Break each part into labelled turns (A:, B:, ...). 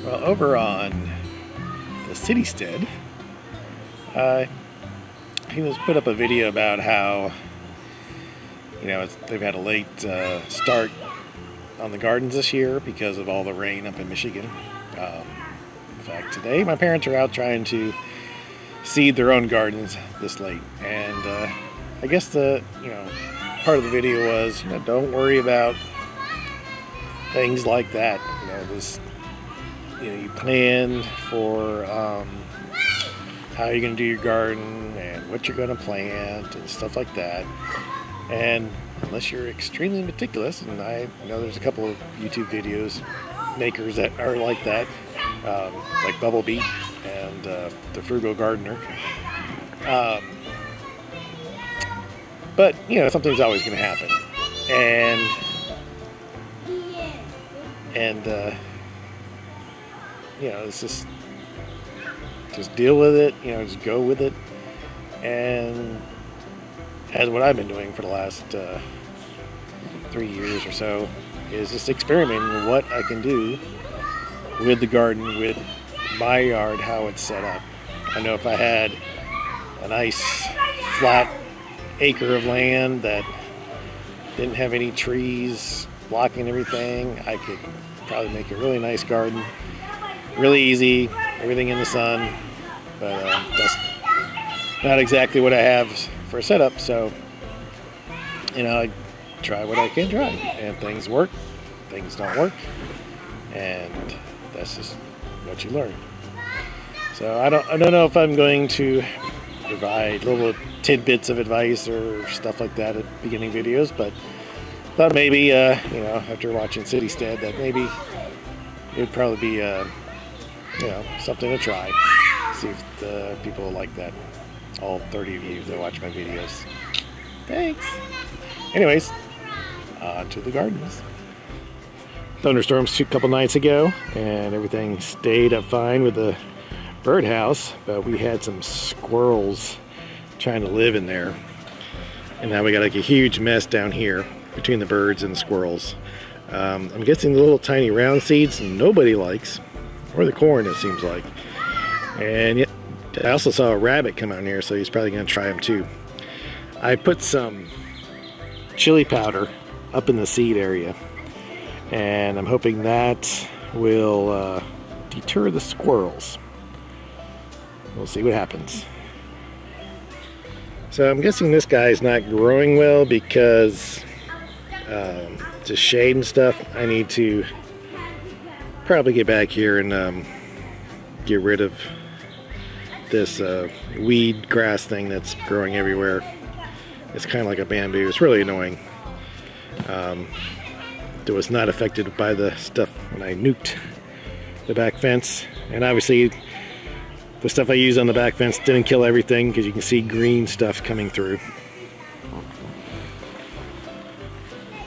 A: Well, over on the Citystead, he was put up a video about how, you know, they've had a late start on the gardens this year because of all the rain up in Michigan. In fact, today my parents are out trying to seed their own gardens this late, and I guess the part of the video was, don't worry about things like that. You plan for how you're going to do your garden and what you're going to plant and stuff like that. And unless you're extremely meticulous, and I know there's a couple of YouTube videos makers that are like that, like Bubble Beat and the Frugal Gardener. But something's always going to happen, and it's just deal with it. Just go with it, and as what I've been doing for the last 3 years or so is just experimenting with what I can do with the garden, with my yard, how it's set up. I know if I had a nice flat acre of land that didn't have any trees blocking everything, I could probably make a really nice garden, really easy, everything in the sun, but that's not exactly what I have for a setup. So I try what I can try, and things work, things don't work, and that's just what you learn. So I don't know if I'm going to provide little tidbits of advice or stuff like that at beginning videos, but thought maybe after watching Citystead that maybe it would probably be something to try, see if the people like that, all 30 of you that watch my videos. Thanks. Anyways, on to the gardens. Thunderstorms a couple nights ago, and everything stayed up fine with the birdhouse, but we had some squirrels trying to live in there, and now we got like a huge mess down here between the birds and the squirrels. I'm guessing the little tiny round seeds nobody likes, or the corn, it seems like. And yet I also saw a rabbit come out here, so he's probably going to try them too. I put some chili powder up in the seed area, and I'm hoping that will deter the squirrels. We'll see what happens. So I'm guessing this guy's not growing well because just shade and stuff. I need to probably get back here and get rid of this weed grass thing that's growing everywhere. It's kind of like a bamboo. It's really annoying. It was not affected by the stuff when I nuked the back fence, and obviously the stuff I used on the back fence didn't kill everything, because you can see green stuff coming through.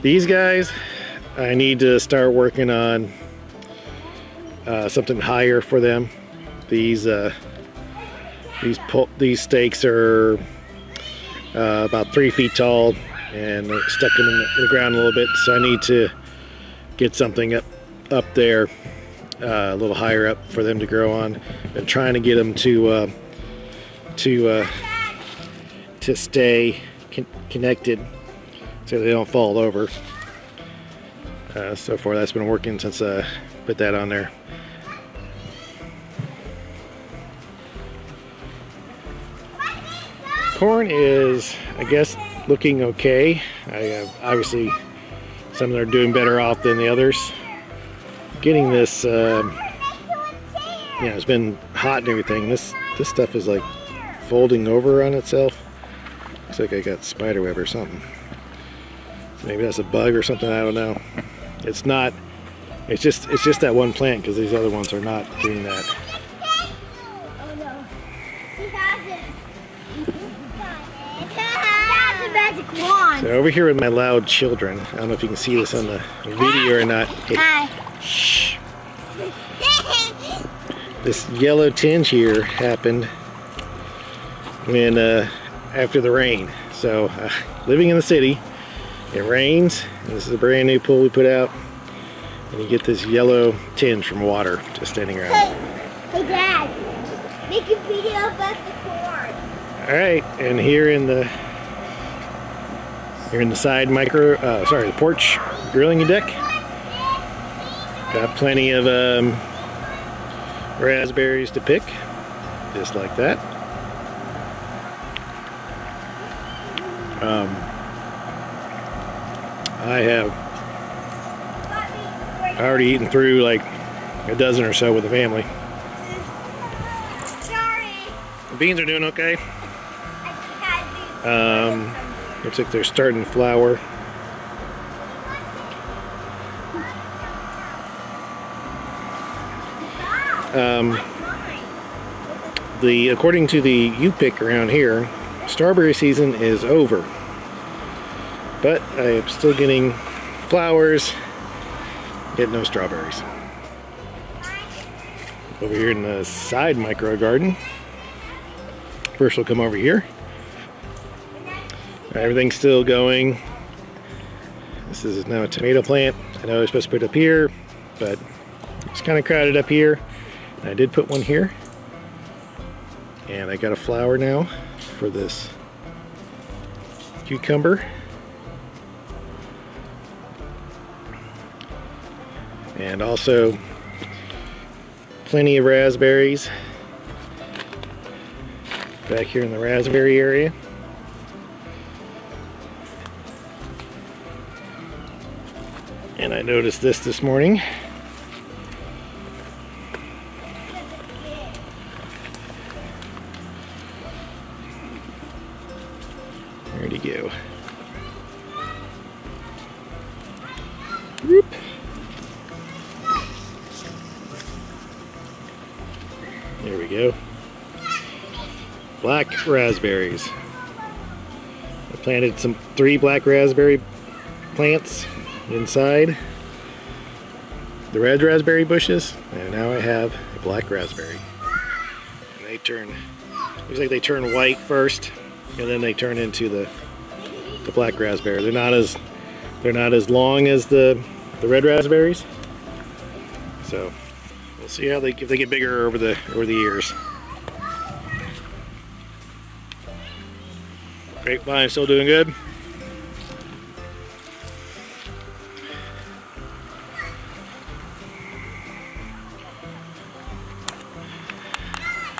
A: These guys, I need to start working on something higher for them. These stakes are about 3 feet tall, and I stuck them in the ground a little bit, so I need to get something up there a little higher up for them to grow on. I'm trying to get them to stay connected so they don't fall over. So far that's been working since I put that on there. Corn is, I guess, looking okay. Obviously some are doing better off than the others. Getting this, it's been hot and everything. This stuff is like folding over on itself. Looks like I got spider web or something. So maybe that's a bug or something. I don't know. It's not. It's just that one plant, because these other ones are not doing that.
B: Oh no, he has it. That's a magic wand.
A: So over here with my loud children. I don't know if you can see this on the video or not.
B: Hi.
A: Shh. This yellow tinge here happened when after the rain. So living in the city, it rains, and this is a brand new pool we put out, And you get this yellow tinge from water just standing around.
B: Hey Dad, make a video about the corn.
A: All right, and here in the side the porch grilling deck, got plenty of raspberries to pick, just like that. I have already eaten through like a dozen or so with the family.
B: Sorry.
A: The beans are doing okay. Looks like they're starting to flower. According to the U-Pick around here, strawberry season is over. But I am still getting flowers, yet no strawberries. Over here in the side micro garden. First we'll come over here. Everything's still going. This is now a tomato plant. I know I was supposed to put it up here, but it's kind of crowded up here. And I did put one here. And I got a flower now for this cucumber. And also plenty of raspberries back here in the raspberry area. And I noticed this morning. Where'd he go? Whoop. There we go. Black raspberries. I planted 3 black raspberry plants inside the red raspberry bushes, and now I have a black raspberry. And they looks like they turn white first, and then they turn into the black raspberry. They're not as long as the red raspberries. So we'll see how if they get bigger over the years. Grapevine still doing good.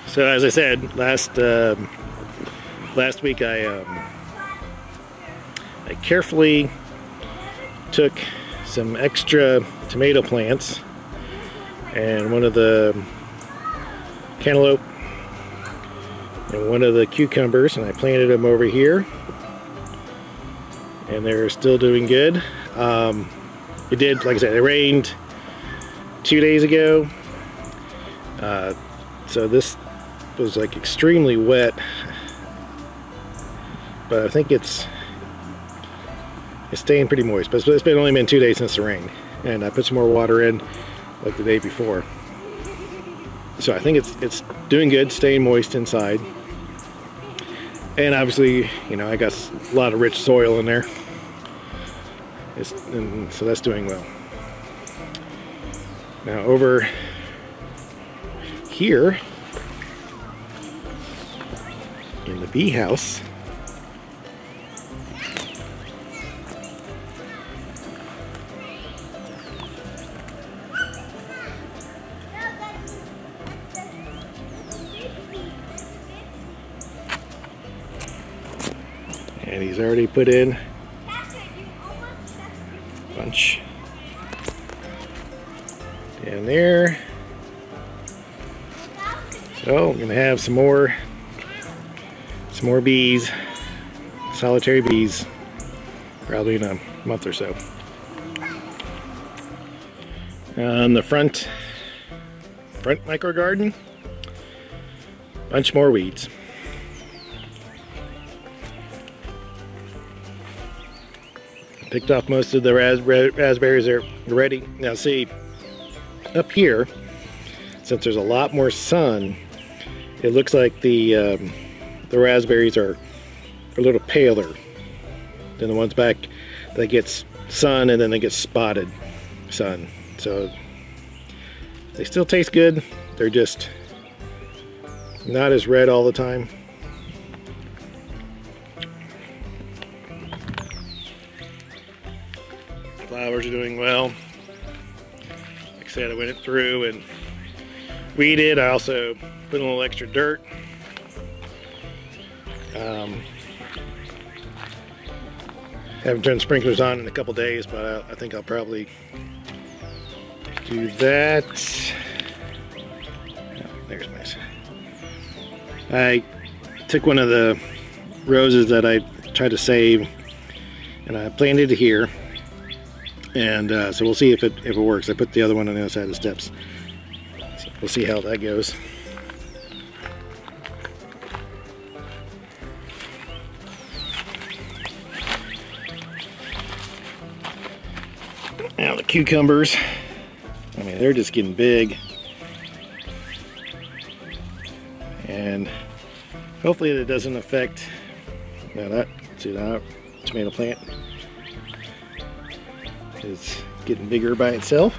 A: So as I said last week, I carefully took some extra tomato plants and one of the cantaloupe and one of the cucumbers, and I planted them over here, and they're still doing good. It did, like I said, it rained 2 days ago, so this was like extremely wet, but I think it's staying pretty moist. But it's only been 2 days since the rain, and I put some more water in like the day before, so I think it's doing good, staying moist inside. And obviously, you know, I got a lot of rich soil in there, and so that's doing well. Now over here in the bee house, and he's already put in a bunch down there. So I'm gonna have some more bees, solitary bees, probably in a month or so. On the front micro garden, bunch more weeds. Picked off most of the raspberries are ready. Now see, up here, since there's a lot more sun, it looks like the raspberries are a little paler than the ones back that gets sun and then they get spotted sun. So they still taste good. They're just not as red all the time. Flowers are doing well. Like I said, I went through and weeded. I also put a little extra dirt. Haven't turned sprinklers on in a couple days, but I think I'll probably do that. Oh, there's my. I took one of the roses that I tried to save, and I planted it here. And so we'll see if it works. I put the other one on the other side of the steps. So we'll see how that goes. Now the cucumbers, I mean, they're just getting big. And hopefully it doesn't affect, now that, see that tomato plant is getting bigger by itself.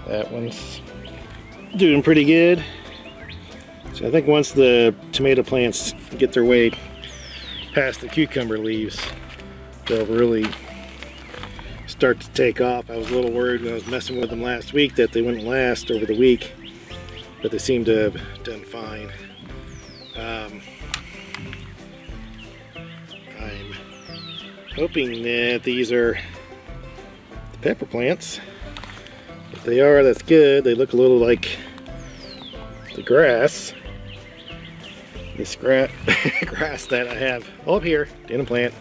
A: That one's doing pretty good. So I think once the tomato plants get their way past the cucumber leaves, they'll really start to take off. I was a little worried when I was messing with them last week that they wouldn't last over the week, but they seem to have done fine. I'm hoping that these are the pepper plants. If they are, that's good. They look a little like the grass. This grass that I have all up here in a plant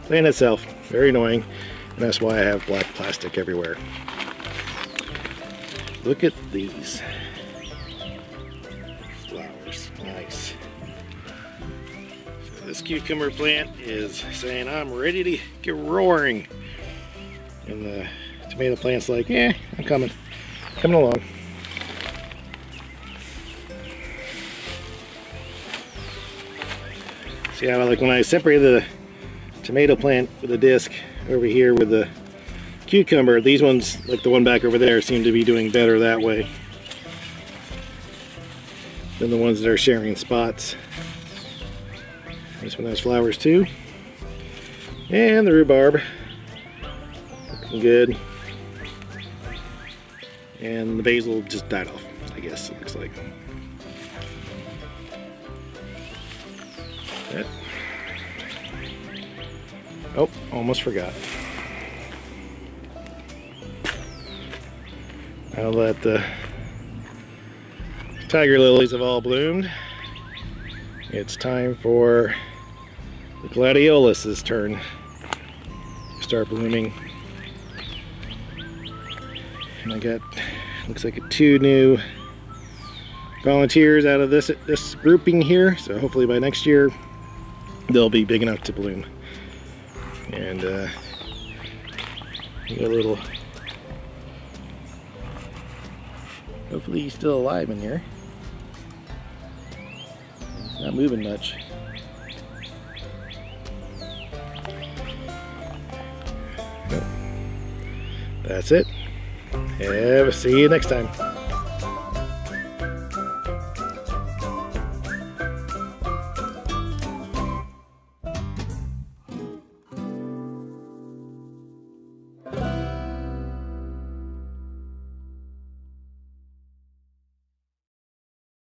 A: itself, very annoying, and that's why I have black plastic everywhere. Look at these flowers, nice. So this cucumber plant is saying I'm ready to get roaring, and the tomato plant's like, yeah, I'm coming along. See how, like, when I separated the tomato plant with the disc over here with the cucumber, these ones, like the one back over there, seem to be doing better that way than the ones that are sharing spots. This one has flowers too. And the rhubarb, looking good. And the basil just died off, I guess, it looks like. That. Oh, almost forgot. Now that the tiger lilies have all bloomed, it's time for the gladiolus' turn to start blooming. And I got, looks like 2 new volunteers out of this grouping here, so hopefully by next year they'll be big enough to bloom. And you got a little, hopefully he's still alive in here. He's not moving much. Nope. That's it. See you next time.